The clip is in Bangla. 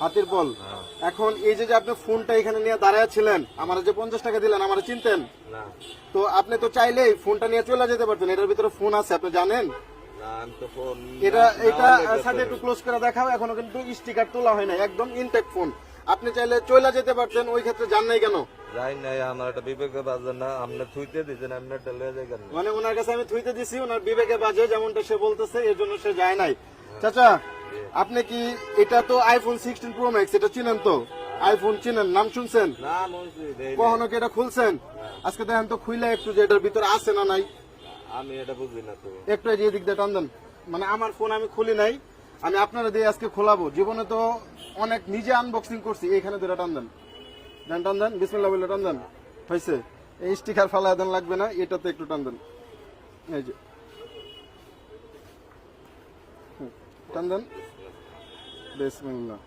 হাতির বল। এখন এই যে আপনি ফোনটা এখানে নিয়ে দাঁড়ায় ছিলেন, আমার যে 50 টাকা দিলেন, আমার চিনতেন না তো? আপনি তো চাইলেই ফোনটা নিয়ে চলে যেতে পারতেন, এটার ভিতরে ফোন আছে, আপনি জানেন? না আমি তো ফোন এটা সাথে একটু ক্লোজ করে দেখাও, এখনো কিন্তু স্টিকার তোলা হয় না, একদম ইনটেক্ট ফোন। আপনি চাইলে চলে যেতে পারতেন, ওই ক্ষেত্রে যান নাই কেন? যাই নাই, আমার একটা বিবেকে বাজে না, আপনি থুইতে দিয়েছেন, আপনি একটা লয়ে যাই কেন? মানে ওনার কাছে আমি থুইতে দিছি, ওনার বিবেকে বাজে যেমনটা সে বলতেছে, এর জন্য সে যায় নাই। চাচা, আপনি কি, এটা তো আইফোন 16 প্রো ম্যাক্স, এটা চিনেন তো? আইফোন চিনেন, নাম শুনছেন? না মনসি দেই নাই। কখনো কি এটা খুলছেন? আজকে দেখেন তো খুইলা একটু যে এটার ভিতরে আছে না নাই। আমি এটা বুঝি না তো। একটু এই যে এদিক দিয়ে টান দেন। মানে আমার ফোন আমি খুলি নাই, আমি আপনারা দিয়ে আজকে খোলাবো। জীবনে তো অনেক নিজে আনবক্সিং করছি, এইখানে ধরে টান দেন, দেন টান দেন, বিসমিল্লাহ বলে টান দেন। হয়েছে, এই স্টিকার ফালা দেন লাগবে না, এটাতে একটু টান দেন, এই যে টান দেন, বিসমিল্লাহ।